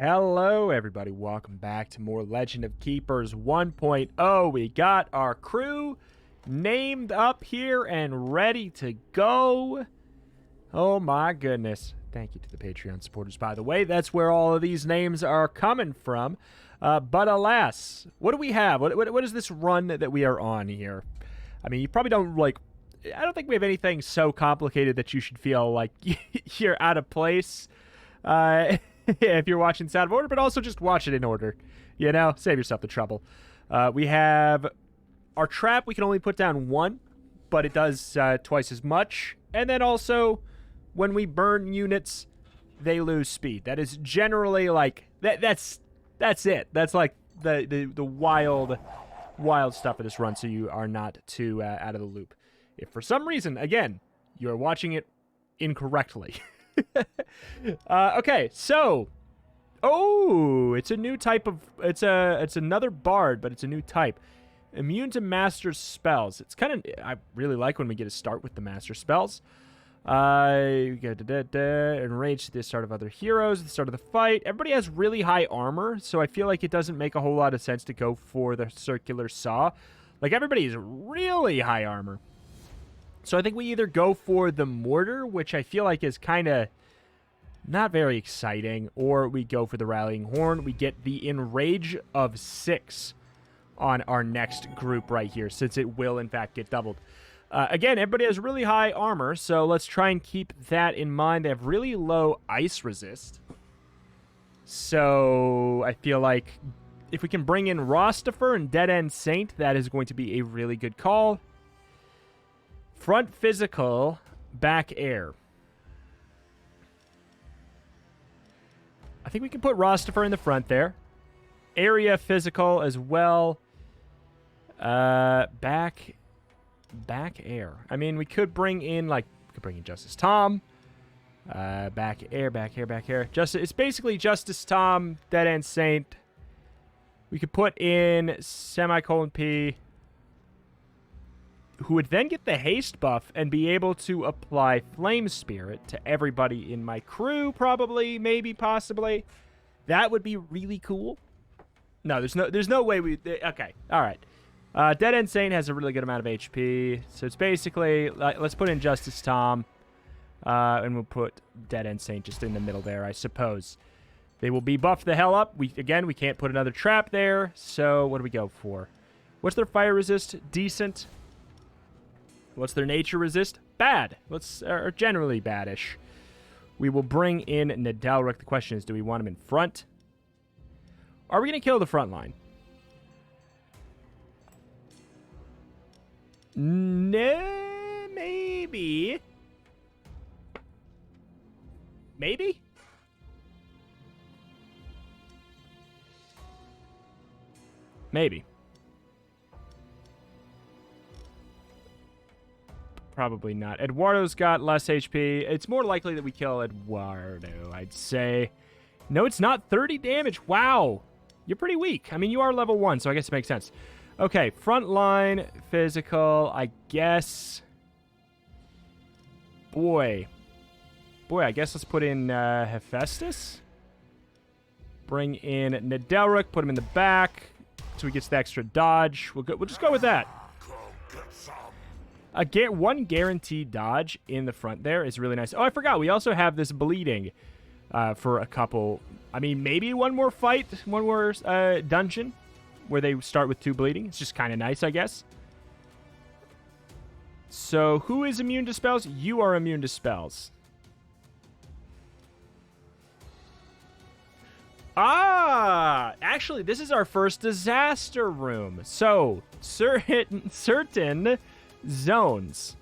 Hello, everybody. Welcome back to more Legend of Keepers 1.0. We got our crew named up here and ready to go. Oh, my goodness. Thank you to the Patreon supporters, by the way. That's where all of these names are coming from. But alas, what do we have? What is this run that we are on here? I mean, you probably don't, I don't think we have anything so complicated that you should feel like you're out of place. If you're watching Sound of Order, but also just watch it in order. You know, save yourself the trouble. We have our trap. We can only put down one, but it does twice as much. And then also, when we burn units, they lose speed. That is generally like that's it. That's like the wild stuff of this run. So you are not too out of the loop. If for some reason, again, you are watching it incorrectly. Okay, so it's a new type of it's another bard, but it's a new type. Immune to master spells. It's kind of I really like when we get to start with the master spells. We get enraged at the start of other heroes, at the start of the fight. Everybody has really high armor, so I feel like it doesn't make a whole lot of sense to go for the circular saw. Like everybody's really high armor. So I think we either go for the mortar, which I feel like is kind of not very exciting, or we go for the rallying horn. We get the enrage of 6 on our next group right here, since it will, in fact, get doubled. Again, everybody has really high armor, so let's try and keep that in mind. They have really low ice resist. So I feel like if we can bring in Rostifer and Dead End Saint, that is going to be a really good call. Front physical, back air. I think we can put Rostifer in the front there. Area physical as well. Back air. I mean, we could bring in, JusticeTom. Back air. It's basically JusticeTom, Dead End Saint. We could put in semicolon P, who would then get the haste buff and be able to apply Flame Spirit to everybody in my crew, probably, maybe, possibly. That would be really cool. No, there's no way we... Okay, all right. Dead End Saint has a really good amount of HP, so it's basically... let's put in JusticeTom, and we'll put Dead End Saint just in the middle there, I suppose. They will be buffed the hell up. We can't put another trap there, so what do we go for? What's their fire resist? Decent. What's their nature resist? Bad. Or generally badish. We will bring in Nydeleric. The question is, do we want him in front? Are we going to kill the front line? No, maybe. Maybe? Maybe. Probably not. Eduardo's got less HP. It's more likely that we kill Eduardo, I'd say. No, it's not. 30 damage. Wow. You're pretty weak. I mean, you are level 1, so I guess it makes sense. Okay, front line, physical, I guess. Boy, I guess let's put in Hephaestus. Bring in Nydeleric, put him in the back so he gets the extra dodge. We'll just go with that. One guaranteed dodge in the front there is really nice. Oh, I forgot. We also have this bleeding for a couple. I mean, maybe one more fight, one more dungeon where they start with 2 bleeding. It's just kind of nice, I guess. So who is immune to spells? You are immune to spells. Actually, this is our first disaster room. So certain zones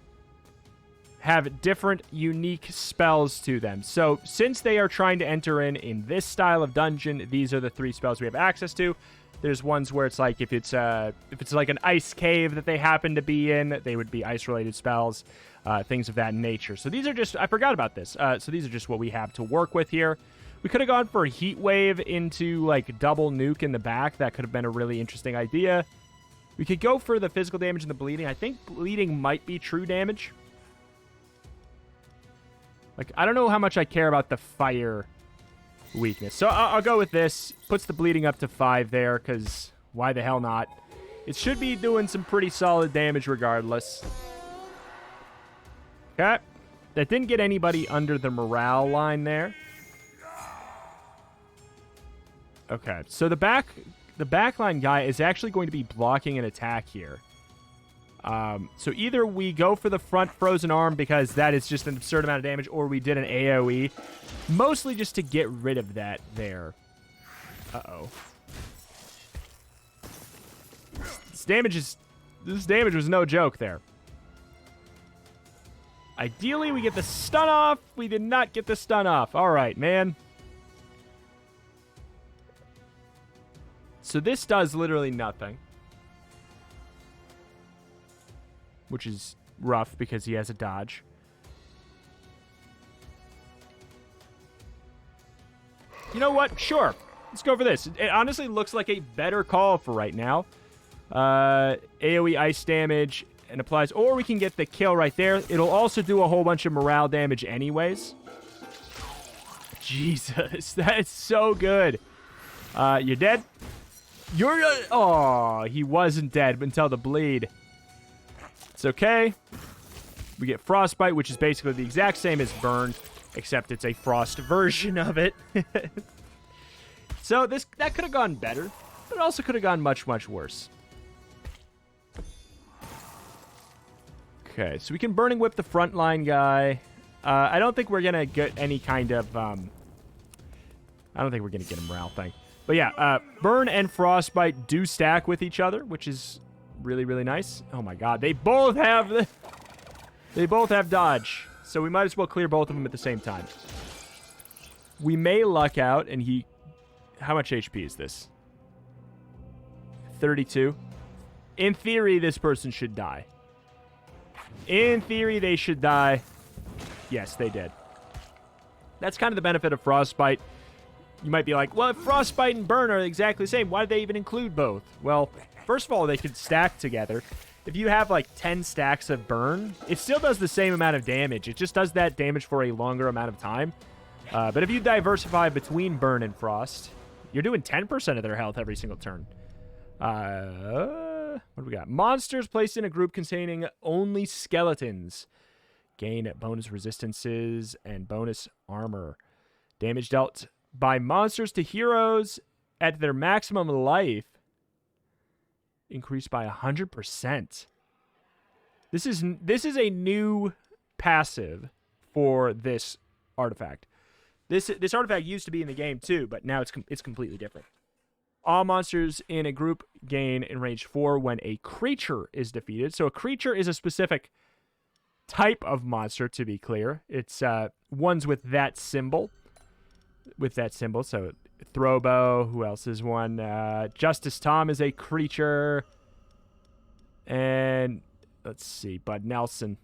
have different unique spells to them. So since they are trying to enter in this style of dungeon, these are the 3 spells we have access to. There's ones where it's like if it's like an ice cave that they happen to be in, they would be ice related spells, things of that nature. So these are just, I forgot about this. So these are just what we have to work with here. We could have gone for a heat wave into like double nuke in the back. That could have been a really interesting idea. We could go for the physical damage and the bleeding. I think bleeding might be true damage. Like, I don't know how much I care about the fire weakness. So I'll go with this. Puts the bleeding up to 5 there, because why the hell not? It should be doing some pretty solid damage regardless. Okay. That didn't get anybody under the morale line there. Okay, so the backline guy is actually going to be blocking an attack here. So either we go for the front frozen arm because that is just an absurd amount of damage, or we did an AoE, mostly just to get rid of that there. Uh-oh. This damage was no joke there. Ideally, we get the stun off. We did not get the stun off. All right, man. So this does literally nothing. Which is rough because he has a dodge. You know what? Sure. Let's go for this. It honestly looks like a better call for right now. AoE ice damage and applies. Or we can get the kill right there. It'll also do a whole bunch of morale damage anyways. Jesus. That is so good. You're dead? You're... oh, he wasn't dead until the bleed. It's okay. We get Frostbite, which is basically the exact same as Burn, except it's a frost version of it. So that could have gone better, but it also could have gone much, much worse. Okay, so we can Burning Whip the frontline guy. I don't think we're going to get any kind of... I don't think we're going to get a morale thing. But yeah, Burn and Frostbite do stack with each other, which is really, really nice. Oh my god, they both have dodge. So we might as well clear both of them at the same time. We may luck out, and he... how much HP is this? 32. In theory, this person should die. In theory, they should die. Yes, they did. That's kind of the benefit of Frostbite. You might be like, well, if Frostbite and Burn are exactly the same, why did they even include both? Well, first of all, they could stack together. If you have like 10 stacks of Burn, it still does the same amount of damage. It just does that damage for a longer amount of time. But if you diversify between Burn and Frost, you're doing 10% of their health every single turn. What do we got? Monsters placed in a group containing only skeletons gain bonus resistances and bonus armor. Damage dealt by monsters to heroes at their maximum life increased by 100%. This is a new passive for this artifact. This artifact used to be in the game too, but now it's completely different. All monsters in a group gain in range 4 when a creature is defeated. So a creature is a specific type of monster, to be clear. It's ones with that symbol. So Throwbo, who else is one? JusticeTom is a creature. And let's see, Bud Nelson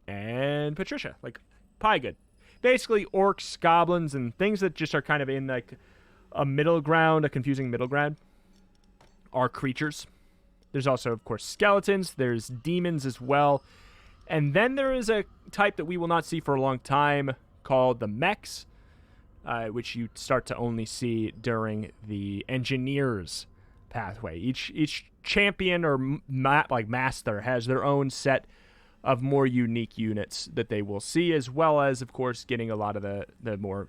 and Patricia, like Piegood. Basically orcs, goblins, and things that just are kind of in like a middle ground, a confusing middle ground, are creatures. There's also, of course, skeletons. There's demons as well. And then there is a type that we will not see for a long time called the mechs, which you start to only see during the engineers pathway. Each champion or master has their own set of more unique units that they will see, as well as, of course, getting a lot of the more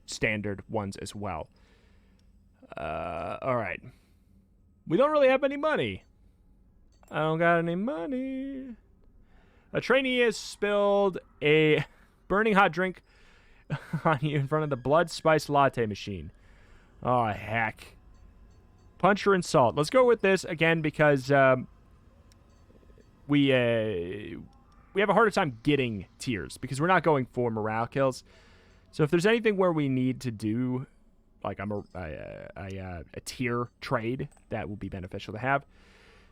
standard ones as well. All right. We don't really have any money. I don't got any money. A trainee has spilled a burning hot drink on you in front of the blood spice latte machine. Oh, heck. Puncher and salt. Let's go with this again because we have a harder time getting tiers because we're not going for morale kills. So if there's anything where we need to do like a tier trade, that will be beneficial to have.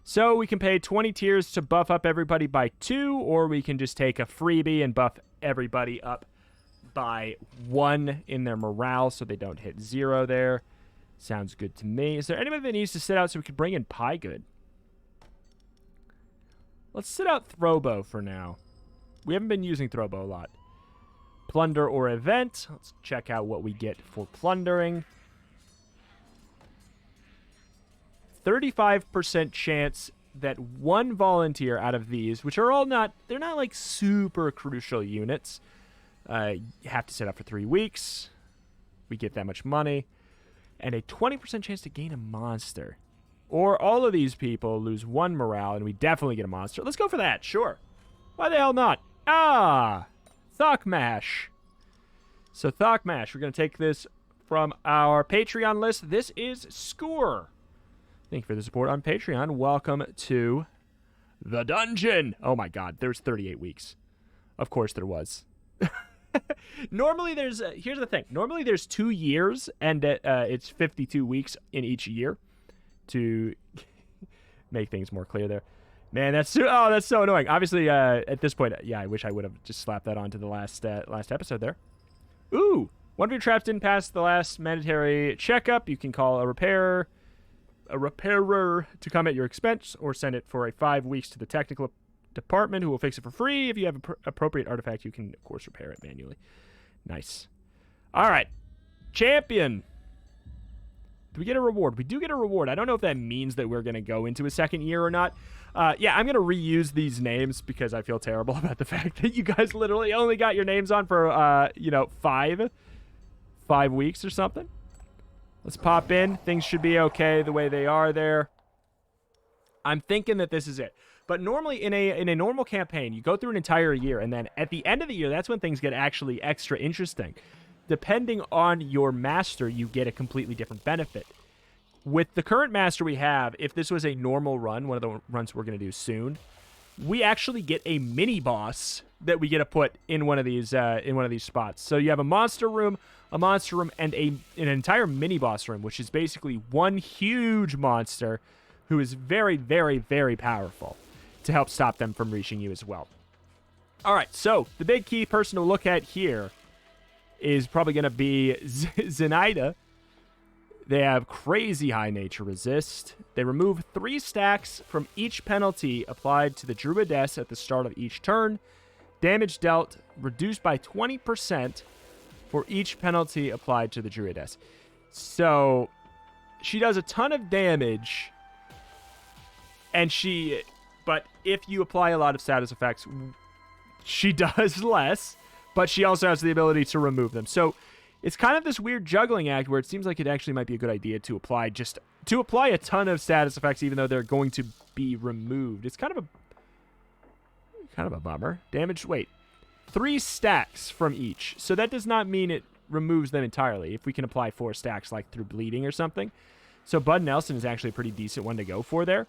So we can pay 20 tiers to buff up everybody by 2, or we can just take a freebie and buff everybody up by 1 in their morale so they don't hit 0 there. Sounds good to me. Is there anybody that needs to sit out so we could bring in Piegood? Let's sit out Throwbo for now. We haven't been using Throwbo a lot. Plunder or event. Let's check out what we get for plundering. 35% chance that one volunteer out of these, which are all they're not like super crucial units. You have to set up for 3 weeks. We get that much money. And a 20% chance to gain a monster. Or all of these people lose 1 morale, and we definitely get a monster. Let's go for that, sure. Why the hell not? Ah! Thokmash. So Thokmash, we're going to take this from our Patreon list. This is Score. Thank you for the support on Patreon. Welcome to the dungeon. Oh my god, there's 38 weeks. Of course there was. Normally there's, here's the thing. Normally there's 2 years, and it's 52 weeks in each year to make things more clear there. Man, that's so annoying. Obviously, at this point, yeah, I wish I would have just slapped that onto the last episode there. Ooh, one of your traps didn't pass the last mandatory checkup. You can call a repairer to come at your expense, or send it for 5 weeks to the technical department, who will fix it for free. If you have an appropriate artifact, you can, of course, repair it manually. Nice. All right. Champion. Do we get a reward? We do get a reward. I don't know if that means that we're going to go into a second year or not. Yeah, I'm going to reuse these names because I feel terrible about the fact that you guys literally only got your names on for, 5 weeks or something. Let's pop in. Things should be okay the way they are there. I'm thinking that this is it. But normally in a normal campaign, you go through an entire year, and then at the end of the year, that's when things get actually extra interesting. Depending on your master, you get a completely different benefit. With the current master we have, if this was a normal run, one of the runs we're going to do soon, we actually get a mini boss that we get to put in one of these spots. So you have a monster room, and an entire mini boss room, which is basically one huge monster who is very, very, very powerful to help stop them from reaching you as well. All right, so the big key person to look at here is probably going to be Zenith. They have crazy high nature resist. They remove 3 stacks from each penalty applied to the Druidess at the start of each turn. Damage dealt reduced by 20% for each penalty applied to the Druidess. So she does a ton of damage, but if you apply a lot of status effects, she does less, but she also has the ability to remove them. So it's kind of this weird juggling act where it seems like it actually might be a good idea to apply a ton of status effects, even though they're going to be removed. It's kind of a bummer. Damage, wait, 3 stacks from each. So that does not mean it removes them entirely. If we can apply 4 stacks, like through bleeding or something. So Bud Nelson is actually a pretty decent one to go for there.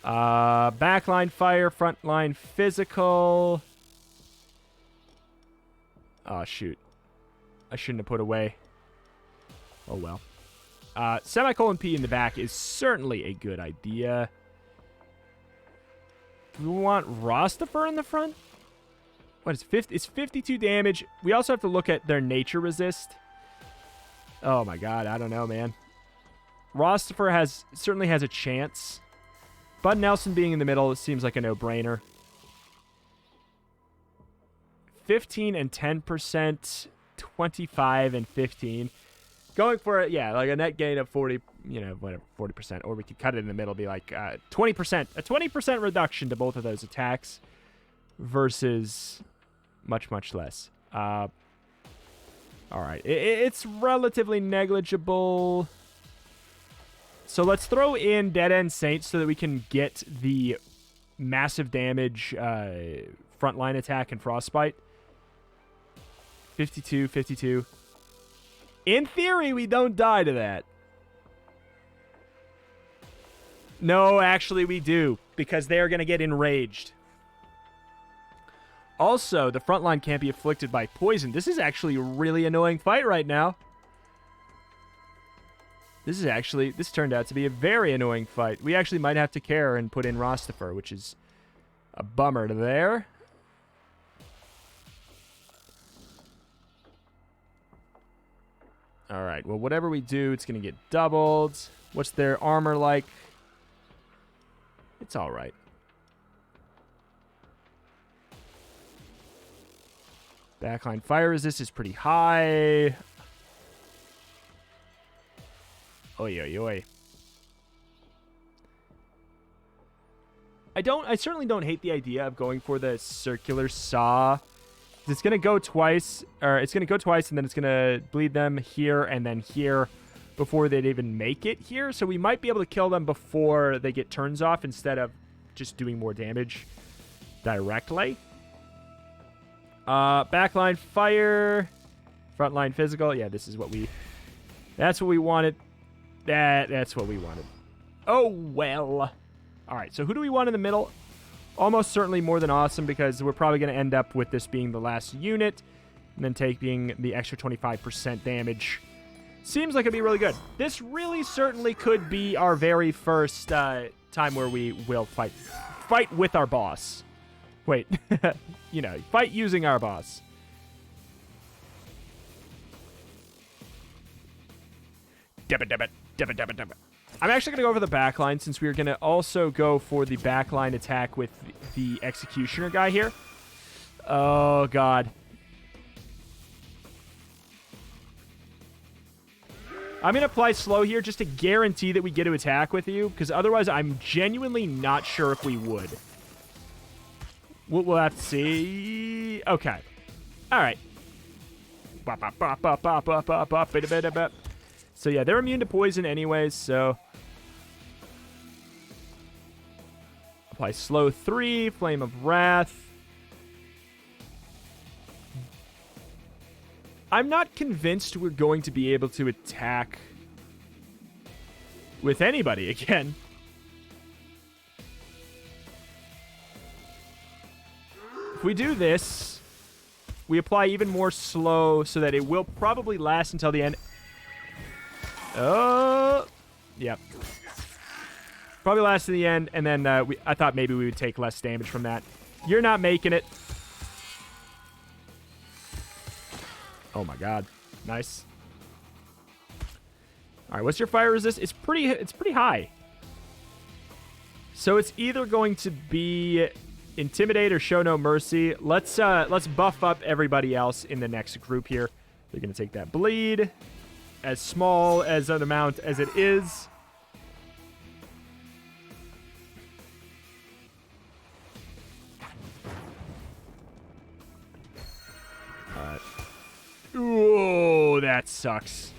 Backline fire, frontline physical. Oh, shoot. I shouldn't have put away. Oh, well. Semicolon P in the back is certainly a good idea. Do we want Rostifer in the front? What is 50? It's 52 damage. We also have to look at their nature resist. Oh, my God. I don't know, man. Rostifer certainly has a chance. Bud Nelson being in the middle seems like a no-brainer. 15 and 10%, 25 and 15. Going for it, yeah, like a net gain of 40, whatever, 40%. Or we could cut it in the middle, be like 20%. A 20% reduction to both of those attacks versus much, much less. All right, it's relatively negligible. So let's throw in Dead End Saints so that we can get the massive damage frontline attack and Frostbite. 52, 52. In theory, we don't die to that. No, actually we do, because they are going to get enraged. Also, the frontline can't be afflicted by poison. This is actually a really annoying fight right now. This turned out to be a very annoying fight. We actually might have to care and put in Rostifer, which is a bummer there. All right, well, whatever we do, it's going to get doubled. What's their armor like? It's all right. Backline fire resist is pretty high. Oi, oi, oi. I certainly don't hate the idea of going for the circular saw. It's going to go twice, and then it's going to bleed them here and then here before they'd even make it here. So we might be able to kill them before they get turns off instead of just doing more damage directly. Backline fire, frontline physical. Yeah, this is what that's what we wanted. That's what we wanted. Oh, well. All right, so who do we want in the middle? Almost certainly MoreThanAwesome, because we're probably going to end up with this being the last unit and then taking the extra 25% damage. Seems like it'd be really good. This really certainly could be our very first time where we will fight with our boss. Wait, fight using our boss. Debit. I'm actually going to go over the backline since we are going to also go for the backline attack with the Executioner guy here. Oh, God. I'm going to apply slow here just to guarantee that we get to attack with you, because otherwise I'm genuinely not sure if we would. We'll have to see. Okay. All right. So, yeah, they're immune to poison anyways, so... Apply slow 3, Flame of Wrath. I'm not convinced we're going to be able to attack with anybody again. If we do this, we apply even more slow so that it will probably last until the end. Oh, yep. Probably last to the end, and then I thought maybe we would take less damage from that. You're not making it. Oh my God, nice. All right, what's your fire resist? It's pretty high. So it's either going to be Intimidate or Show No Mercy. Let's buff up everybody else in the next group here. They're gonna take that bleed, as small as an amount as it is. Ooh, that sucks.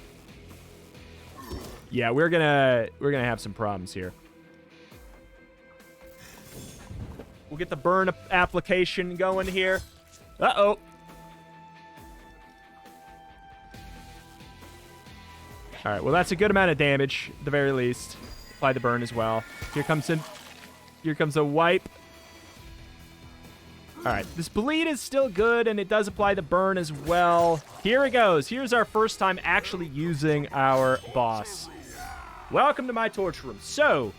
Yeah, we're gonna have some problems here. We'll get the burn application going here. Uh-oh. All right, well, that's a good amount of damage, at the very least. Apply the burn as well. Here comes a wipe. All right, this bleed is still good, and it does apply the burn as well. Here it goes. Here's our first time actually using our boss. Welcome to my torture room. So,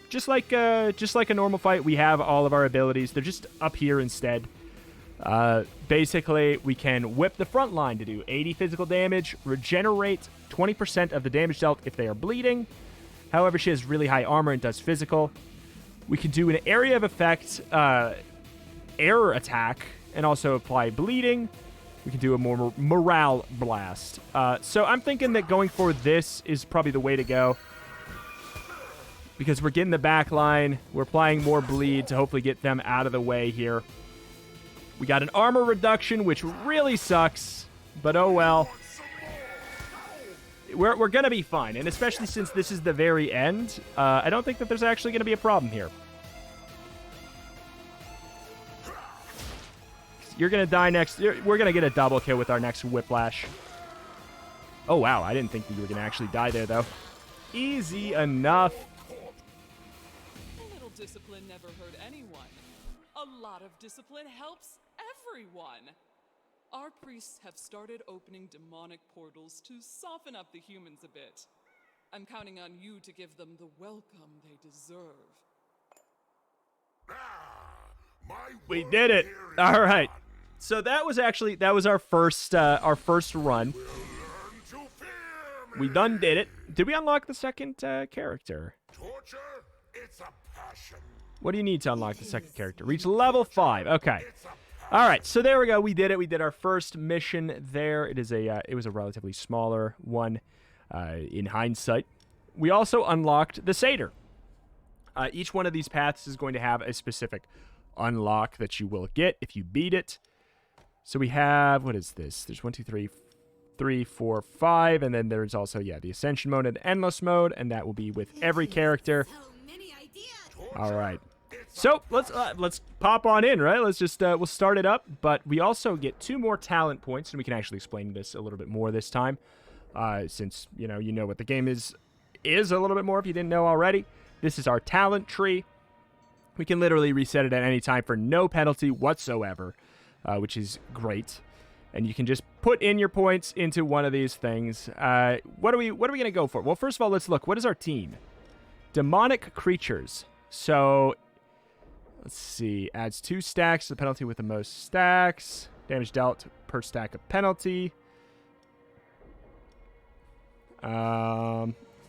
just like a normal fight, we have all of our abilities. They're just up here instead. Basically, we can whip the front line to do 80 physical damage, regenerate 20% of the damage dealt if they are bleeding. However, she has really high armor and does physical. We can do an area of effect error attack and also apply bleeding. We can do a more morale blast. So I'm thinking that going for this is probably the way to go, because we're getting the back line. We're applying more bleed to hopefully get them out of the way here. We got an armor reduction, which really sucks, but oh well. We're going to be fine, and especially since this is the very end, I don't think that there's actually going to be a problem here. You're going to die next. We're going to get a double kill with our next Whiplash. Oh, wow. I didn't think you were going to actually die there, though. Easy enough. A little discipline never hurt anyone. A lot of discipline helps everyone. Our priests have started opening demonic portals to soften up the humans a bit. I'm counting on you to give them the welcome they deserve. We did it. All right. So that was our first run. We done did it. Did we unlock the second character? What do you need to unlock the second character? Reach level 5. Okay. All right, so there we go. We did it. We did our first mission there. It was a relatively smaller one in hindsight. We also unlocked the Satyr. Each one of these paths is going to have a specific unlock that you will get if you beat it. So we have, what is this? There's 1, 2, 3, 4, 5, and then there's also, the Ascension mode and Endless mode, and that will be with every character. All right. So let's pop on in, right? Let's just we'll start it up. But we also get 2 more talent points, and we can actually explain this a little bit more this time, since you know what the game is a little bit more if you didn't know already. This is our talent tree. We can literally reset it at any time for no penalty whatsoever, which is great. And you can just put in your points into one of these things. What are we gonna go for? Well, first of all, let's look. What is our team? Demonic creatures. So let's see. Adds 2 stacks to the penalty with the most stacks. Damage dealt per stack of penalty.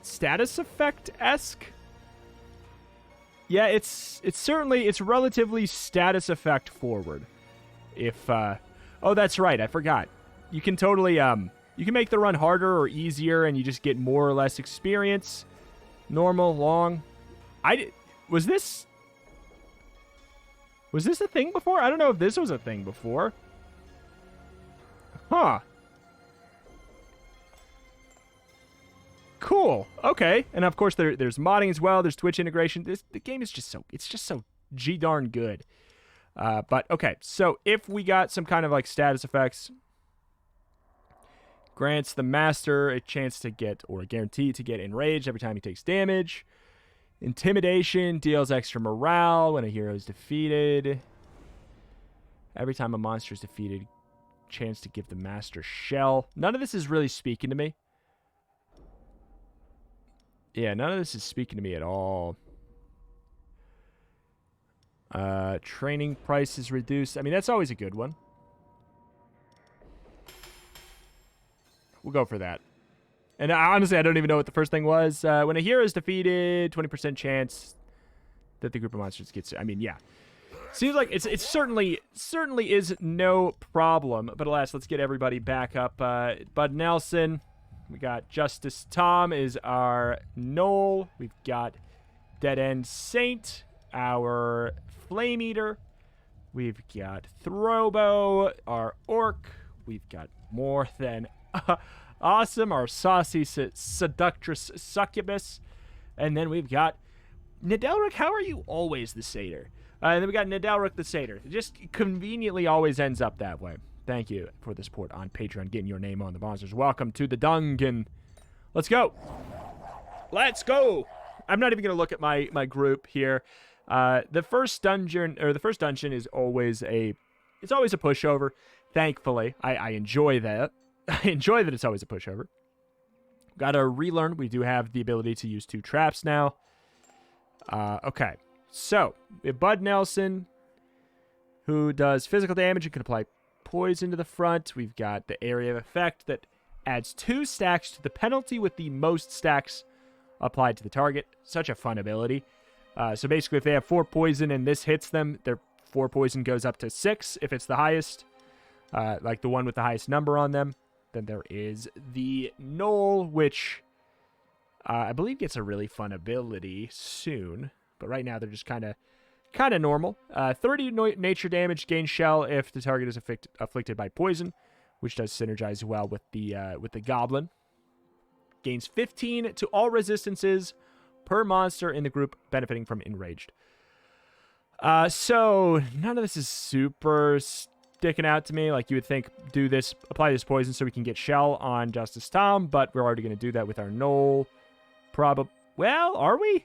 Status effect-esque. Yeah, it's relatively status effect forward. If oh, that's right, I forgot. You can totally you can make the run harder or easier, and you just get more or less experience. Normal, long. Was this a thing before? I don't know if this was a thing before. Huh. Cool. Okay. And of course there's modding as well. There's Twitch integration. The game is just so g-darn good. But okay. So if we got some kind of like status effects, grants the master a chance to get, or a guarantee to get, enraged every time he takes damage. Intimidation deals extra morale when a hero is defeated. Every time a monster is defeated, chance to give the master shell. None of this is really speaking to me. Yeah, none of this is speaking to me at all. Training price is reduced. I mean, that's always a good one. We'll go for that. And honestly, I don't even know what the first thing was. When a hero is defeated, 20% chance that the group of monsters gets... I mean, yeah. Seems like it certainly is no problem. But alas, let's get everybody back up. Bud Nelson... We got JusticeTom is our Knoll. We've got Dead End Saint, our Flame Eater. We've got Throwbo, our Orc. We've got MoreThanAwesome, our saucy seductress succubus. And then we've got Nydeleric. How are you always the satyr? And then we got Nydeleric the satyr. It just conveniently always ends up that way. Thank you for the support on Patreon, getting your name on the monsters. Welcome to the dungeon. Let's go. Let's go. I'm not even going to look at my group here. The first dungeon is always a pushover. Thankfully, I enjoy that. I enjoy that it's always a pushover. Got to relearn. We do have the ability to use 2 traps now. Okay. So, we have Bud Nelson, who does physical damage and can apply poison to the front. We've got the area of effect that adds 2 stacks to the penalty with the most stacks applied to the target. Such a fun ability. So basically, if they have 4 poison and this hits them, their 4 poison goes up to 6 if it's the highest, like the one with the highest number on them. Then there is the Knoll, which I believe gets a really fun ability soon. But right now, they're just kind of normal. 30 nature damage, gain shell if the target is afflicted by poison, which does synergize well with the goblin. Gains 15 to all resistances per monster in the group benefiting from enraged. So none of this is super sticking out to me. Like you would think, apply this poison so we can get shell on JusticeTom, but we're already going to do that with our Knoll. Well, are we?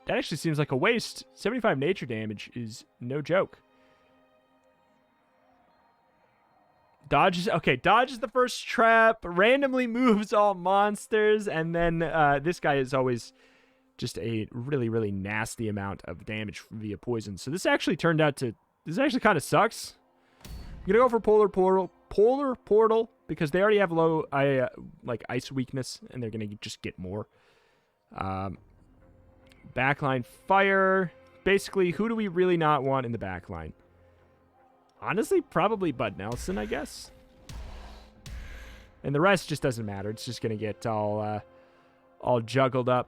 That actually seems like a waste. 75 nature damage is no joke. Dodge is the first trap. Randomly moves all monsters. And then this guy is always just a really, really nasty amount of damage via poison. So this actually turned out to... This actually kind of sucks. I'm going to go for Polar Portal because they already have low ice weakness. And they're going to just get more. Backline fire. basically, who do we really not want in the back line? Honestly, probably Bud Nelson, I guess. And the rest just doesn't matter. It's just going to get all juggled up.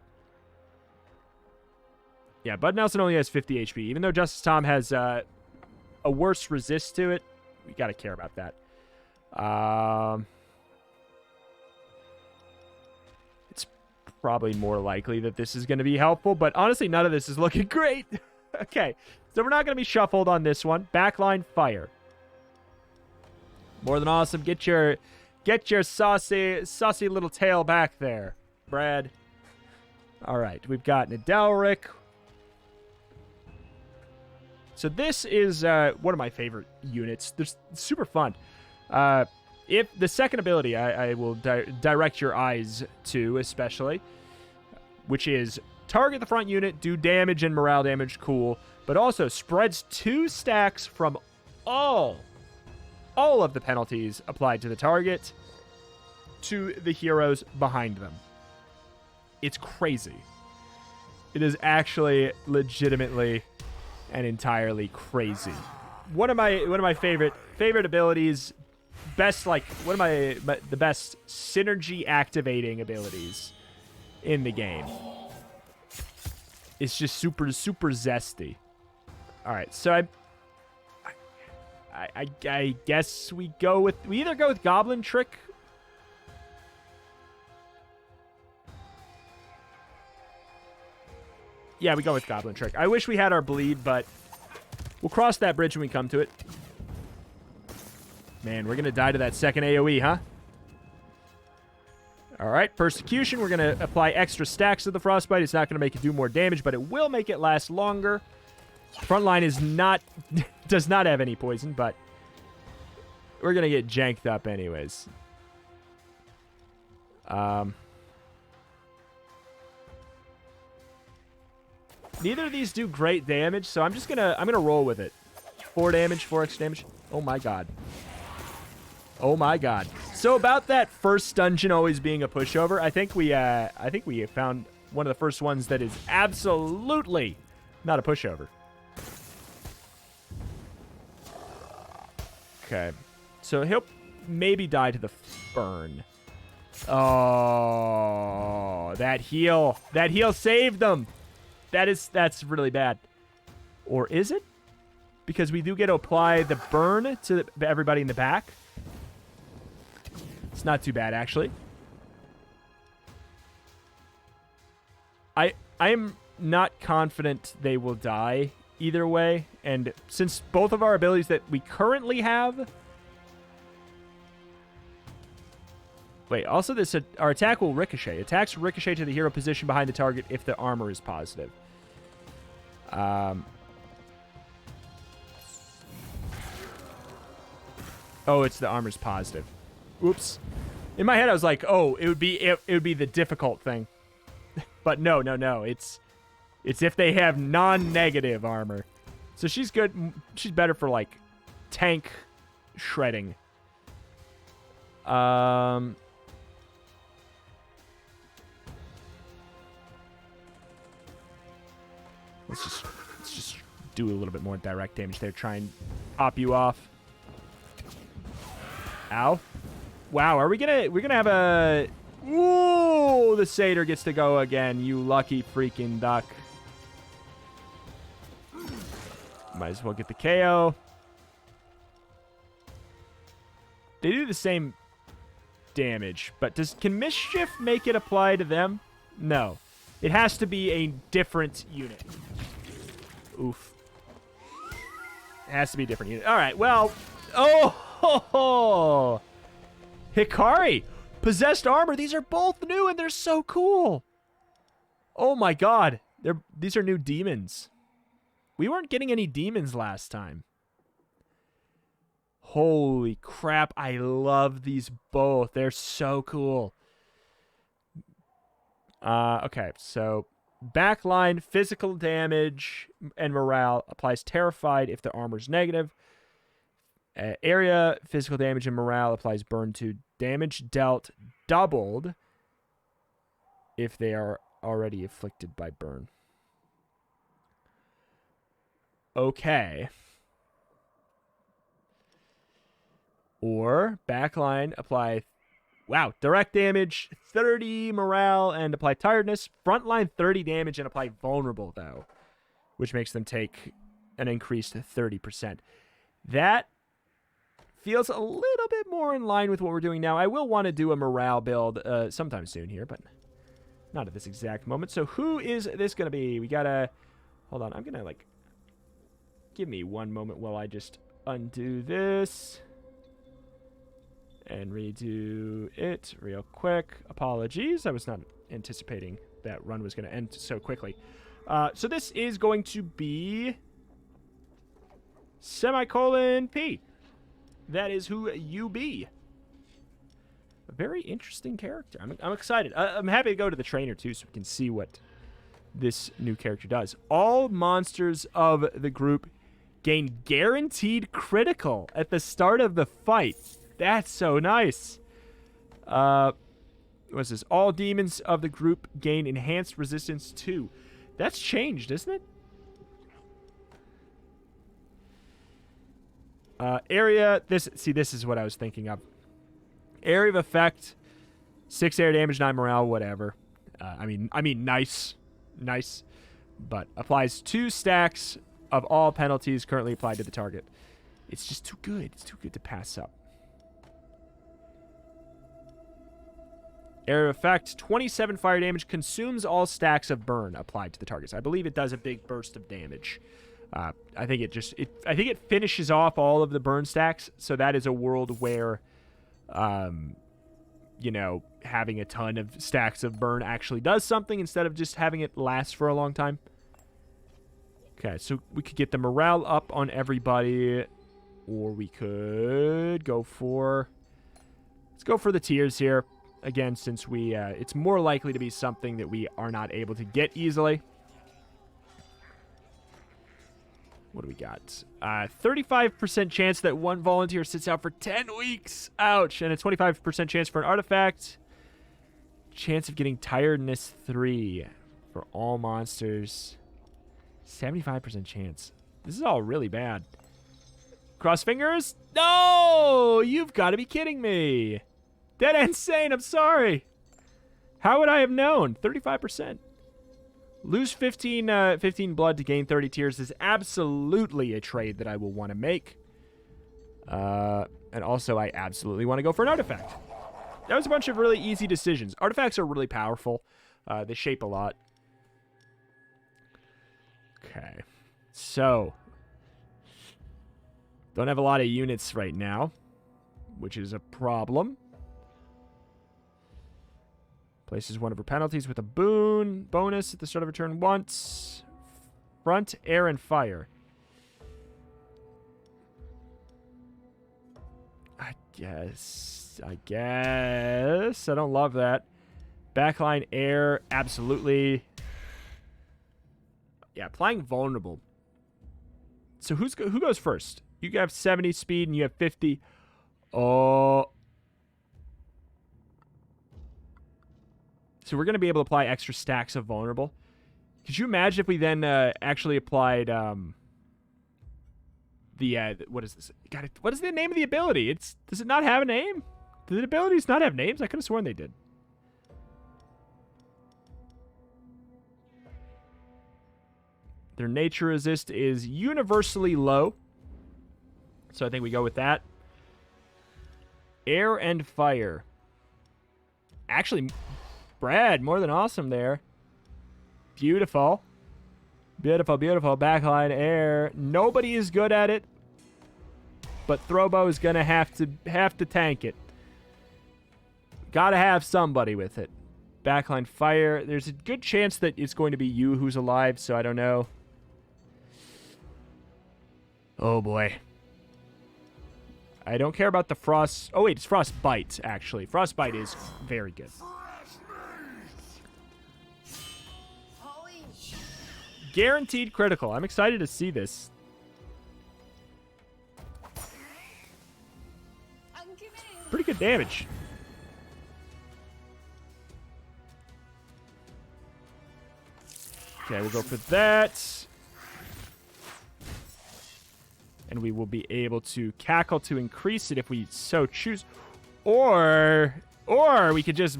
Yeah, Bud Nelson only has 50 HP. Even though JusticeTom has a worse resist to it, we got to care about that. It's probably more likely that this is going to be helpful, but honestly, none of this is looking great. Okay, so we're not going to be shuffled on this one. Backline fire. More than awesome. Get your saucy little tail back there, Brad. All right, we've got Nydeleric. So this is one of my favorite units. They're super fun. If the second ability I will direct your eyes to, especially, which is target the front unit, do damage and morale damage, cool, but also spreads 2 stacks from all of the penalties applied to the target to the heroes behind them. It's crazy. It is actually legitimately and entirely crazy. One of my favorite abilities, best, like, one of the best synergy activating abilities in the game. It's just super zesty. All right, so I guess we either go with Goblin Trick. Yeah, we go with Goblin Trick. I wish we had our bleed, but we'll cross that bridge when we come to it. Man, we're going to die to that second AoE, huh? All right, Persecution. We're going to apply extra stacks to the Frostbite. It's not going to make it do more damage, but it will make it last longer. Frontline is not does not have any poison, but we're going to get janked up anyways. Neither of these do great damage, so I'm gonna roll with it. 4 damage, 4 extra damage. Oh my god. Oh my god. So about that first dungeon always being a pushover, I think we found one of the first ones that is absolutely not a pushover. Okay. So he'll maybe die to the burn. Oh, that heal saved them. That's really bad. Or is it? Because we do get to apply the burn to everybody in the back. It's not too bad, actually. I am not confident they will die either way. And since both of our abilities that we currently have... Wait, also our attack will ricochet. Attacks ricochet to the hero position behind the target if the armor is positive. Oh, it's the armor's positive. Oops. In my head, I was like, oh, it would be the difficult thing. But no. It's if they have non-negative armor. So she's good. She's better for, like, tank shredding. Let's just do a little bit more direct damage there. Try and pop you off. Ow. Wow, we're gonna have a... Ooh, the satyr gets to go again, you lucky freaking duck. Might as well get the KO. They do the same damage, but can Mischief make it apply to them? No. It has to be a different unit. Oof. It has to be a different unit. All right, well... Oh! Hikari! Possessed armor. These are both new, and they're so cool. Oh, my God. These are new demons. We weren't getting any demons last time. Holy crap. I love these both. They're so cool. Okay, so backline, physical damage and morale applies terrified if the armor's negative. Area, physical damage and morale applies burn to damage dealt doubled if they are already afflicted by burn. okay. Or backline, apply, wow, direct damage, 30 morale, and apply tiredness. Frontline, 30 damage, and apply vulnerable, though, which makes them take an increased 30%. That feels a little bit more in line with what we're doing now. I will want to do a morale build sometime soon here, but not at this exact moment. So who is this going to be? We got to... Hold on. I'm going to, like... Give me one moment while I just undo this. And redo it real quick. Apologies. I was not anticipating that run was going to end so quickly. So this is going to be... Semicolon P. That is who you be. A very interesting character. I'm excited. I'm happy to go to the trainer, too, so we can see what this new character does. All monsters of the group gain guaranteed critical at the start of the fight. That's so nice. What's this? All demons of the group gain enhanced resistance 2. That's changed, isn't it? Area, this is what I was thinking of. Area of effect, 6 air damage, 9 morale, whatever. I mean, nice, but applies 2 stacks of all penalties currently applied to the target. It's just too good. It's too good to pass up. Area of effect, 27 fire damage, consumes all stacks of burn applied to the targets. I believe it does a big burst of damage. I think it finishes off all of the burn stacks. So that is a world where, you know, having a ton of stacks of burn actually does something instead of just having it last for a long time. Okay, so we could get the morale up on everybody, or we could go for... Let's go for the tiers here. Again, since we, it's more likely to be something that we are not able to get easily. What do we got? 35% chance that one volunteer sits out for 10 weeks. Ouch. And a 25% chance for an artifact. Chance of getting tiredness 3 for all monsters. 75% chance. This is all really bad. Cross fingers? No! You've got to be kidding me. Dead insane. I'm sorry. How would I have known? 35%. Lose 15 blood to gain 30 tears is absolutely a trade that I will want to make. And also, I absolutely want to go for an artifact. That was a bunch of really easy decisions. Artifacts are really powerful. They shape a lot. Okay. So, don't have a lot of units right now, which is a problem. Places one of her penalties with a boon bonus at the start of her turn once. Front, air, and fire. I guess. I don't love that. Backline, air, absolutely. Yeah, applying vulnerable. So who goes first? You have 70 speed and you have 50. Oh. So we're going to be able to apply extra stacks of vulnerable. Could you imagine if we then actually applied what is this? God, what is the name of the ability? Does it not have a name? Do the abilities not have names? I could have sworn they did. Their nature resist is universally low. So I think we go with that. Air and fire. Actually, Brad, more than awesome there. Beautiful. Beautiful, beautiful. Backline air. Nobody is good at it. But Throwbo is going to have to tank it. Gotta have somebody with it. Backline fire. There's a good chance that it's going to be you who's alive, so I don't know. Oh, boy. I don't care about the frost. Oh, wait, it's frostbite, actually. Frostbite is very good. Guaranteed critical. I'm excited to see this. Pretty good damage. Okay, we'll go for that. and we will be able to cackle to increase it if we so choose. Or we could just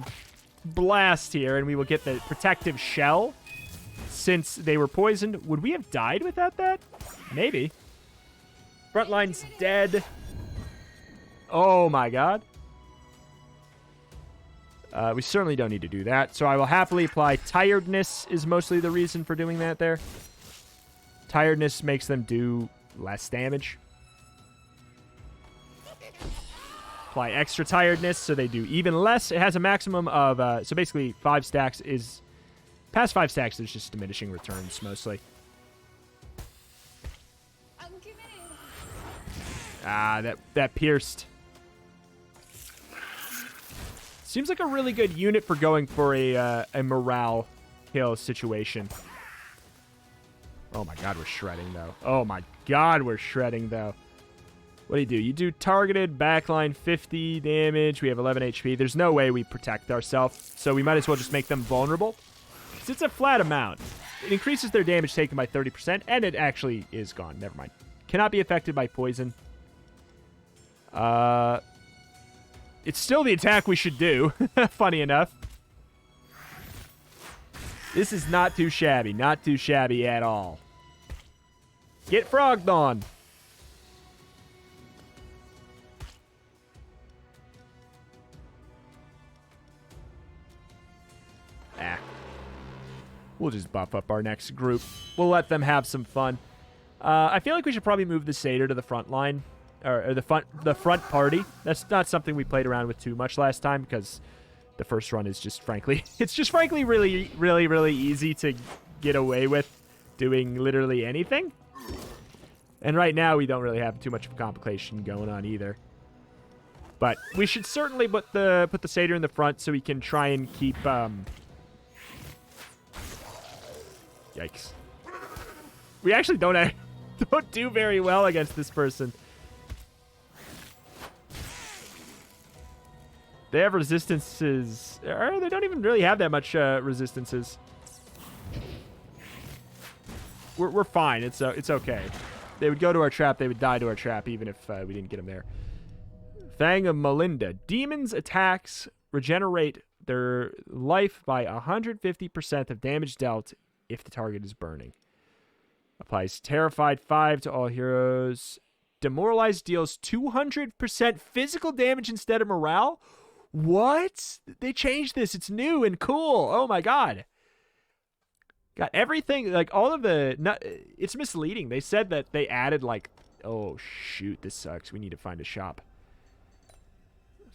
blast here, and we will get the protective shell. Since they were poisoned, would we have died without that? Maybe. Frontline's dead. Oh my god. We certainly don't need to do that, so I will happily apply tiredness is mostly the reason for doing that there. Tiredness makes them do less damage. Apply extra tiredness so they do even less. It has a maximum of, so basically 5 stacks is, past 5 stacks there's just diminishing returns mostly. Ah, that pierced. Seems like a really good unit for going for a morale kill situation. Oh my god, we're shredding, though. Oh my god, we're shredding, though. What do? You do targeted, backline 50 damage. We have 11 HP. There's no way we protect ourselves, so we might as well just make them vulnerable. Because it's a flat amount. It increases their damage taken by 30%, and it actually is gone. Never mind. Cannot be affected by poison. It's still the attack we should do, funny enough. This is not too shabby. Not too shabby at all. Get frogged on. Ah. We'll just buff up our next group. We'll let them have some fun. I feel like we should probably move the satyr to the front line. Or the front party. That's not something we played around with too much last time because the first run is just frankly, it's just frankly really, really, really easy to get away with doing literally anything. And right now we don't really have too much of a complication going on either. But we should certainly put the satyr in the front so we can try and keep yikes. We actually don't do very well against this person. They have resistances. They don't even really have that much resistances. We're fine. It's okay. They would go to our trap. They would die to our trap even if we didn't get them there. Fang of Melinda. Demons' attacks regenerate their life by 150% of damage dealt if the target is burning. Applies Terrified 5 to all heroes. Demoralized deals 200% physical damage instead of morale. What? They changed this. It's new and cool. Oh my god. Got everything, like all of the... it's misleading. They said that they added like... Oh shoot, this sucks. We need to find a shop.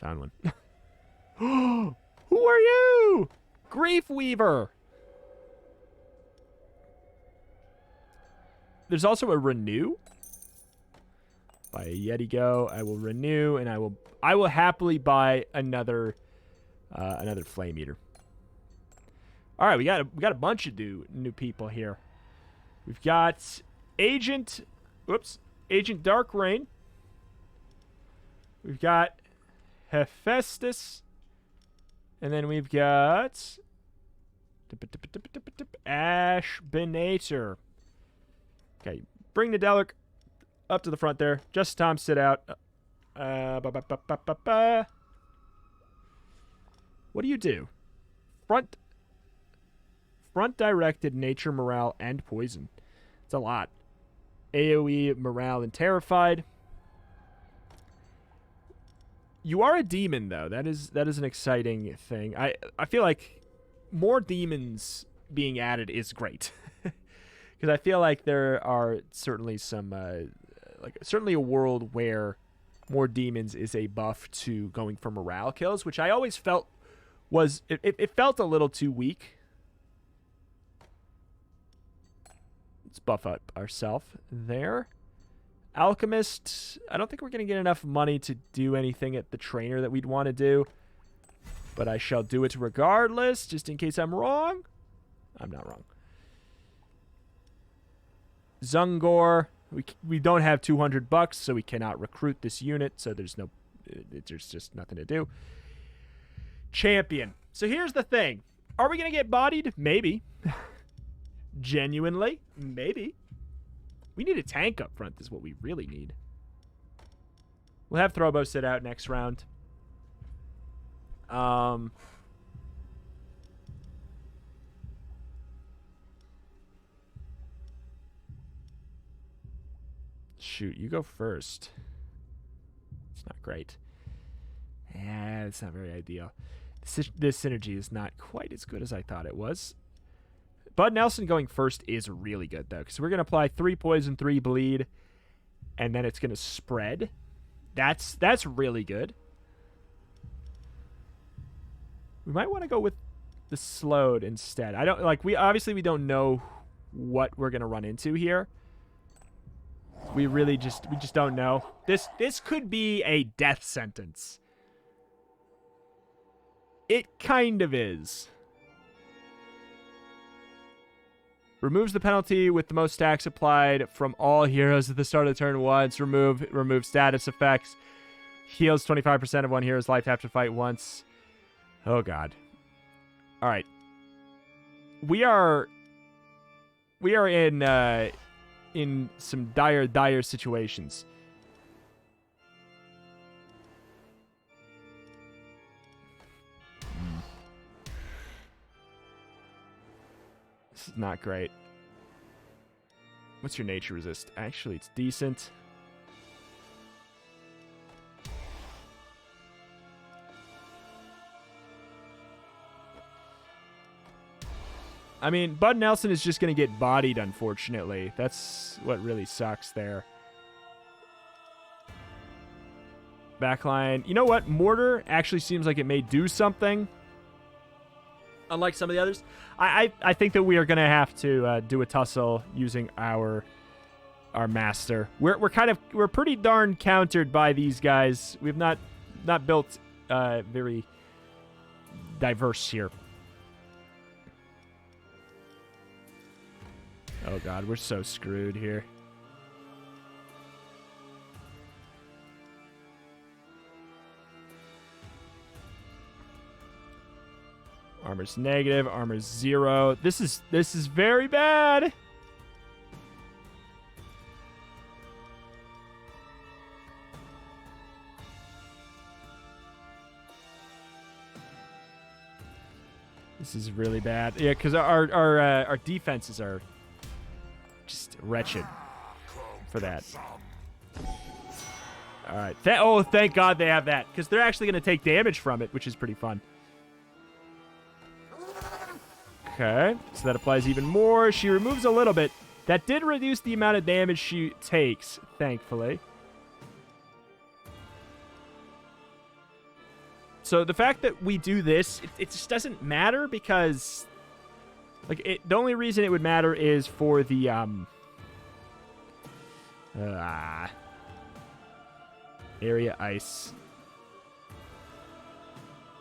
Found one. Who are you? Grief Weaver. There's also a renew. Buy a Yeti Go. I will renew, and I will happily buy another Flame Eater. All right, we got a bunch of new people here. We've got Agent Dark Rain. We've got Hephaestus, and then we've got Ashbinator. Okay, bring Nydeleric up to the front there. JusticeTom, sit out. What do you do? Front directed nature, morale, and poison. It's a lot. AoE, morale, and terrified. You are a demon, though. That is an exciting thing. I feel like more demons being added is great. Because I feel like there are certainly some... certainly a world where more demons is a buff to going for morale kills, which I always felt was... It felt a little too weak. Let's buff up ourselves there. Alchemist, I don't think we're going to get enough money to do anything at the trainer that we'd want to do. But I shall do it regardless, just in case I'm wrong. I'm not wrong. Zungor, we don't have $200, so we cannot recruit this unit, so there's just nothing to do. Champion. So here's the thing. Are we going to get bodied? Maybe. Genuinely? Maybe. We need a tank up front is what we really need. We'll have Throwbo sit out next round. Shoot, you go first. It's not great. Yeah, it's not very ideal. This synergy is not quite as good as I thought it was. Bud Nelson going first is really good, though, because we're going to apply 3 poison, 3 bleed, and then it's going to spread. That's really good. We might want to go with the slowed instead. I don't like we don't know what we're going to run into here. We just don't know. This could be a death sentence. It kind of is. Removes the penalty with the most stacks applied from all heroes at the start of turn once. Remove status effects. Heals 25% of one hero's life after fight once. Oh god. All right. We are in some dire situations. This is not great. What's your nature resist? Actually, it's decent. I mean, Bud Nelson is just going to get bodied, unfortunately. That's what really sucks there. Backline. You know what? Mortar actually seems like it may do something. Unlike some of the others. I think that we are going to have to do a tussle using our master. We're pretty darn countered by these guys. We've not built very diverse here. Oh god, we're so screwed here. Armor's negative, armor's 0. This is very bad. This is really bad. Yeah, because our defenses are just wretched for that. All right. Thank God they have that, because they're actually going to take damage from it, which is pretty fun. Okay, so that applies even more. She removes a little bit. That did reduce the amount of damage she takes, thankfully. So the fact that we do this, it just doesn't matter, because the only reason it would matter is for the area ice.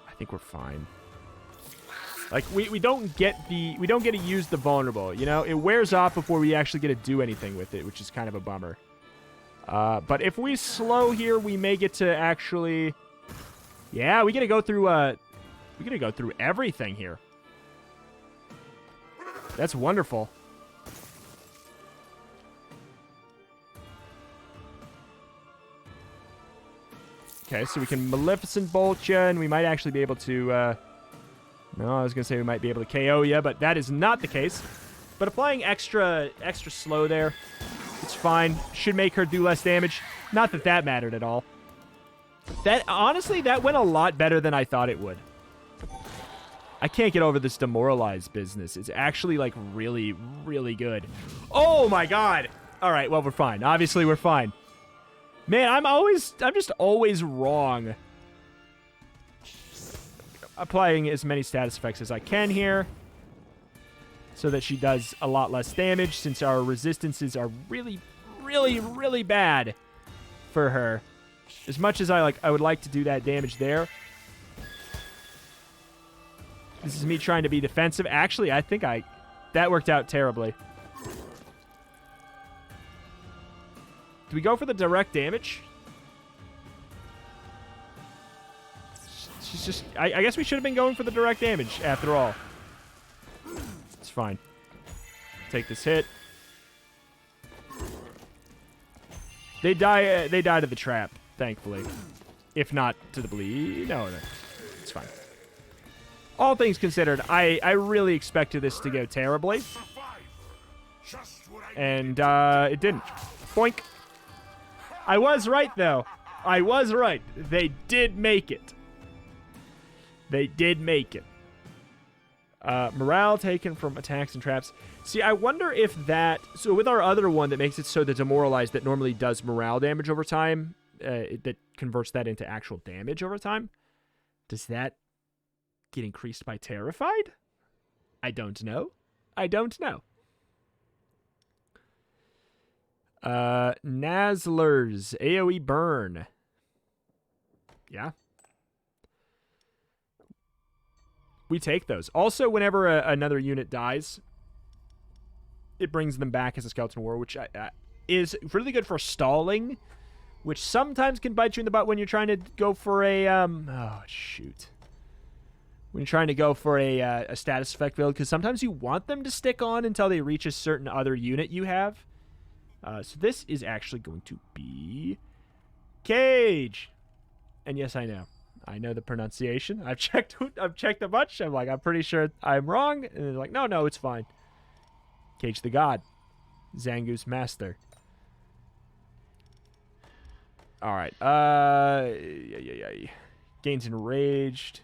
I think we're fine. Like we don't get to use the vulnerable, you know? It wears off before we actually get to do anything with it, which is kind of a bummer. But if we slow here, we may get to actually, yeah, we get to go through everything here. That's wonderful. Okay, so we can Maleficent Bolt you, and we might actually be able to, no, I was going to say we might be able to KO you, but that is not the case. But applying extra slow there, it's fine. Should make her do less damage. Not that that mattered at all. Honestly, that went a lot better than I thought it would. I can't get over this demoralized business. It's actually, like, really, really good. Oh, my God. All right, well, we're fine. Obviously, we're fine. Man, I'm just always wrong. Applying as many status effects as I can here, so that she does a lot less damage, since our resistances are really, really, really bad for her. As much as I would like to do that damage there. This is me trying to be defensive. Actually, I think that worked out terribly. Do we go for the direct damage? She's just... I guess we should have been going for the direct damage, after all. It's fine. Take this hit. They die to the trap, thankfully. If not to the bleed. No, it's fine. All things considered, I really expected this to go terribly. And it didn't. Boink. I was right, though. I was right. They did make it. They did make it. Morale taken from attacks and traps. See, I wonder if that... So with our other one that makes it so the Demoralized that normally does morale damage over time, that converts that into actual damage over time, does that get increased by Terrified? I don't know. I don't know. Nazzlers. AoE burn. Yeah. We take those. Also, whenever another unit dies, it brings them back as a Skeleton War, which is really good for stalling, which sometimes can bite you in the butt when you're trying to go for a... oh, shoot. When you're trying to go for a status effect build, because sometimes you want them to stick on until they reach a certain other unit you have. So this is actually going to be... Cage! And yes, I know. I know the pronunciation. I've checked a bunch. I'm like, I'm pretty sure I'm wrong. And they're like, no, it's fine. Cage the God. Zangoose Master. Alright. Gains Enraged.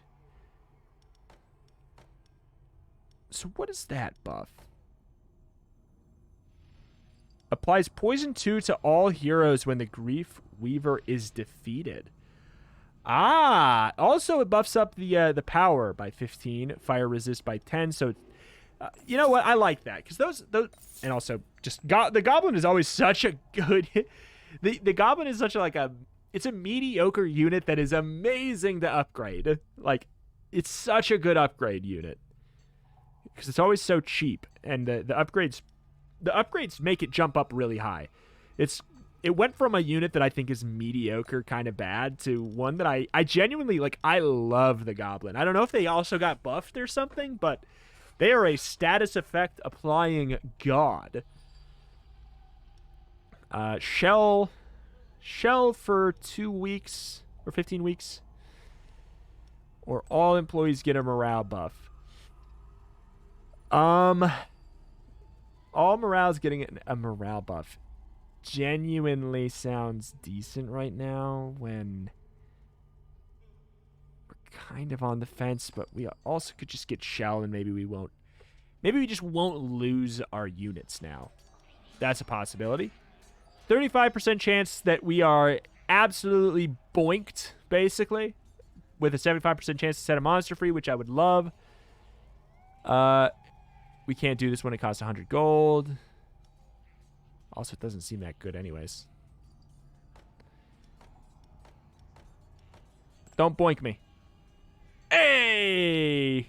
So what is that buff? Applies Poison 2 to all heroes when the Grief Weaver is defeated. Ah, also it buffs up the power by 15, fire resist by 10. So, you know what? I like that because those, and also just the Goblin is always such a good. The Goblin is such it's a mediocre unit that is amazing to upgrade. Like, it's such a good upgrade unit because it's always so cheap, and the upgrades make it jump up really high. It went from a unit that I think is mediocre, kind of bad, to one that I genuinely, like, I love the Goblin. I don't know if they also got buffed or something, but they are a status effect applying god. Shell for 2 weeks, or 15 weeks. Or all employees get a morale buff. All morale's getting a morale buff. Genuinely sounds decent right now when we're kind of on the fence, but we also could just get shell and maybe we just won't lose our units now. That's a possibility. 35% chance that we are absolutely boinked, basically, with a 75% chance to set a monster free, which I would love. We can't do this when it costs 100 gold. Also, it doesn't seem that good anyways. Don't boink me. Hey!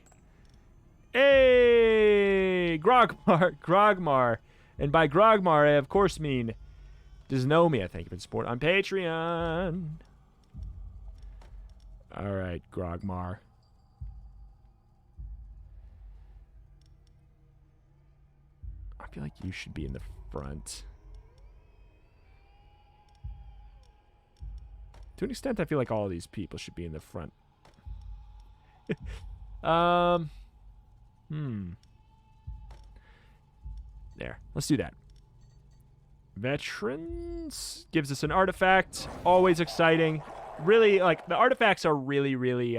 Hey! Grogmar. And by Grogmar, I of course mean Dysnomia. Thank you for the support on Patreon. Alright, Grogmar. I feel like you should be in the front. To an extent, I feel like all of these people should be in the front. There. Let's do that. Veterans gives us an artifact. Always exciting. Really, like, the artifacts are really, really,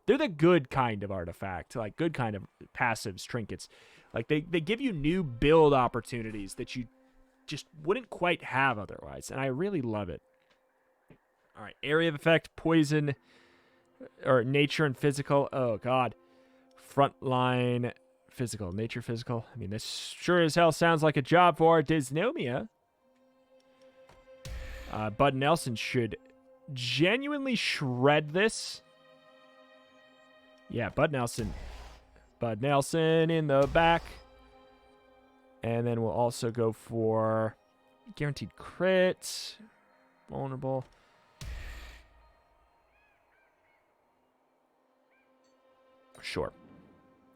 they're the good kind of artifact. Like, good kind of passives, trinkets. Like, they give you new build opportunities that you just wouldn't quite have otherwise. And I really love it. All right, area of effect, poison, or nature and physical. Oh, God. Frontline, physical, nature, physical. I mean, this sure as hell sounds like a job for Dysnomia. Bud Nelson should genuinely shred this. Yeah, Bud Nelson. Bud Nelson in the back. And then we'll also go for guaranteed crit. Vulnerable. Sure.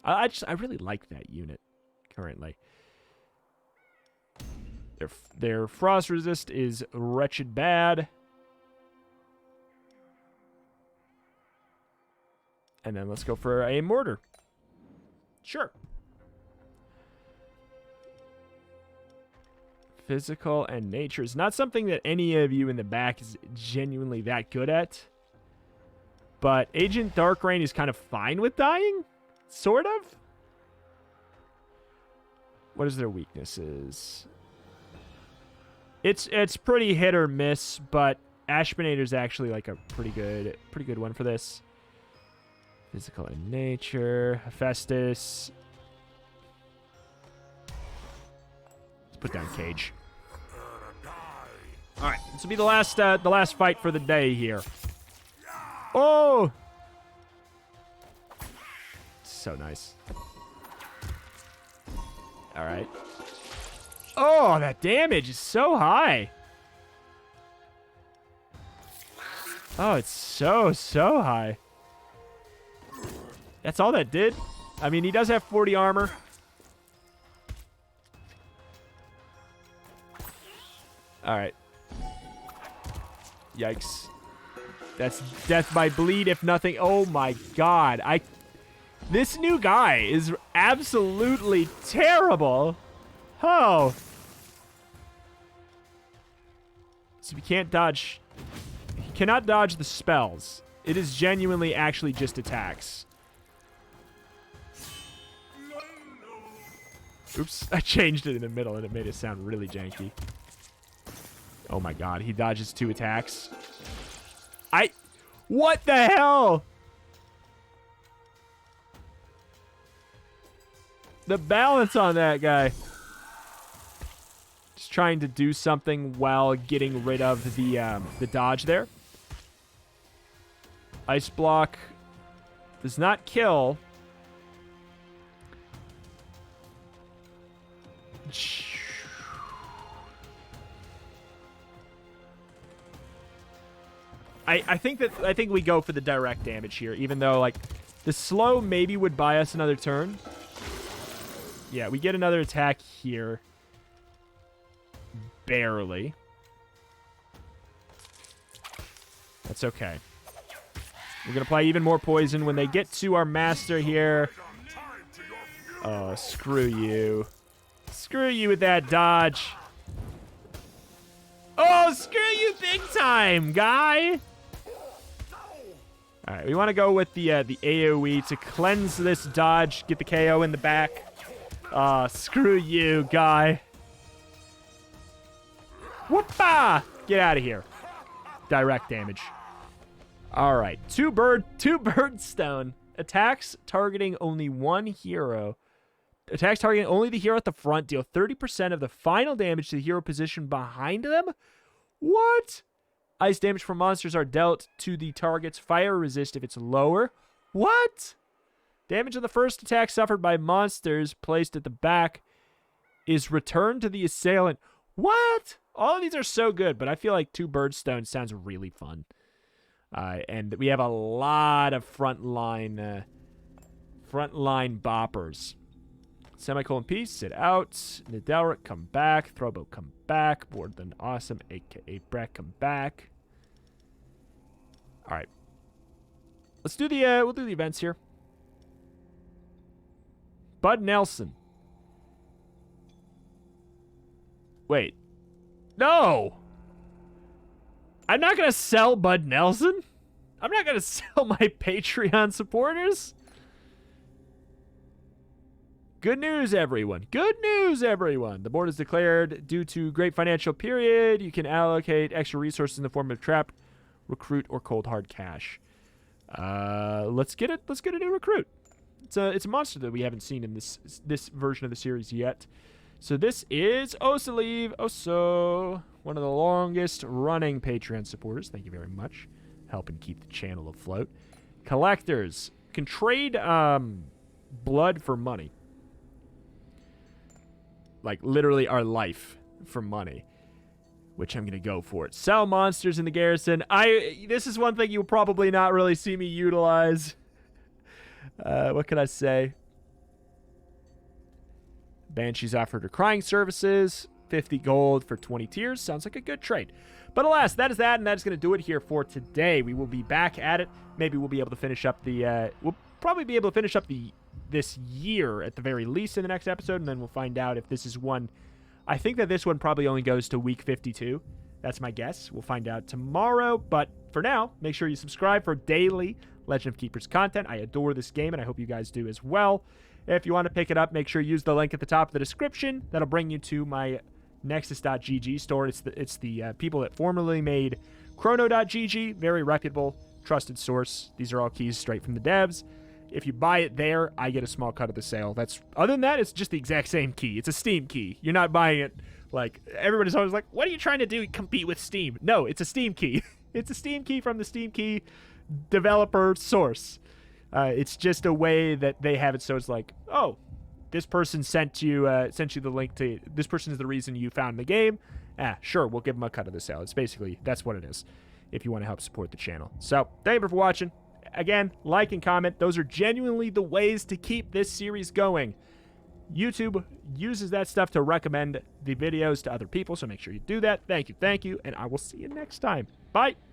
I really like that unit currently. Their frost resist is wretched bad. And then let's go for a mortar. Sure. Physical and nature is not something that any of you in the back is genuinely that good at. But Agent Darkrain is kind of fine with dying. Sort of. What is their weaknesses? It's pretty hit or miss, but Ashbinator is actually like a pretty good one for this. Physical and nature, Hephaestus. Let's put down Cage. All right, this will be the last fight for the day here. Oh, so nice. All right. Oh, that damage is so high. Oh, it's so high. That's all that did. I mean, he does have 40 armor. All right. Yikes. That's death by bleed, if nothing. Oh, my God. This new guy is absolutely terrible. Oh. So we can't dodge. He cannot dodge the spells. It is genuinely actually just attacks. Oops, I changed it in the middle and it made it sound really janky. Oh my God, he dodges 2 attacks. What the hell? The balance on that guy. Just trying to do something while getting rid of the dodge there. Ice block does not kill. I think we go for the direct damage here, even though like the slow maybe would buy us another turn. Yeah, we get another attack here. Barely. That's okay. We're going to apply even more poison when they get to our master here. Oh, screw you. Screw you with that dodge. Oh, screw you big time, guy. All right, we want to go with the AoE to cleanse this dodge, get the KO in the back. Screw you, guy. Whoopah! Get out of here. Direct damage. All right, two bird stone. Attacks targeting only one hero. Attacks targeting only the hero at the front deal 30% of the final damage to the hero position behind them. What? Ice damage from monsters are dealt to the target's fire resist if it's lower. What? Damage on the first attack suffered by monsters placed at the back is returned to the assailant. What? All of these are so good, but I feel like 2 birdstones sounds really fun. And we have a lot of frontline boppers. Semicolon Peace, sit out. Nydeleric, come back. Throwbo, come back. MoreThanAwesome, a.k.a. Breck, come back. All right. Let's do we'll do the events here. Bud Nelson. Wait. No! I'm not going to sell Bud Nelson. I'm not going to sell my Patreon supporters. Good news, everyone. Good news, everyone. The board is declared due to great financial period. You can allocate extra resources in the form of trap, recruit, or cold hard cash. Let's get it. Let's get a new recruit. It's a monster that we haven't seen in this version of the series yet. So this is Osoleve. One of the longest running Patreon supporters. Thank you very much. Helping keep the channel afloat. Collectors can trade blood for money. Like literally our life for money, which I'm gonna go for it. Sell monsters in the garrison. This is one thing you'll probably not really see me utilize. What can I say? Banshees offered her crying services. 50 gold for 20 tiers. Sounds like a good trade. But alas, that is that, and that is going to do it here for today. We will be back at it. Maybe we'll be able to finish up the... we'll probably be able to finish up this year at the very least in the next episode, and then we'll find out if this is one... I think that this one probably only goes to week 52. That's my guess. We'll find out tomorrow, but for now, make sure you subscribe for daily Legend of Keepers content. I adore this game, and I hope you guys do as well. If you want to pick it up, make sure you use the link at the top of the description. That'll bring you to my Nexus.gg store. It's the people that formerly made Chrono.gg. Very reputable, trusted source. These are all keys straight from the devs. If you buy it there, I get a small cut of the sale. Other than that, it's just the exact same key. It's a Steam key. You're not buying it like... Everybody's always like, what are you trying to do? Compete with Steam? No, it's a Steam key. It's a Steam key from the Steam key developer source. It's just a way that they have it so it's like, oh, this person sent you the link to... This person is the reason you found the game. Sure, we'll give them a cut of the sale. It's basically... That's what it is, if you want to help support the channel. So, thank you for watching. Again, like and comment. Those are genuinely the ways to keep this series going. YouTube uses that stuff to recommend the videos to other people, so make sure you do that. Thank you, and I will see you next time. Bye!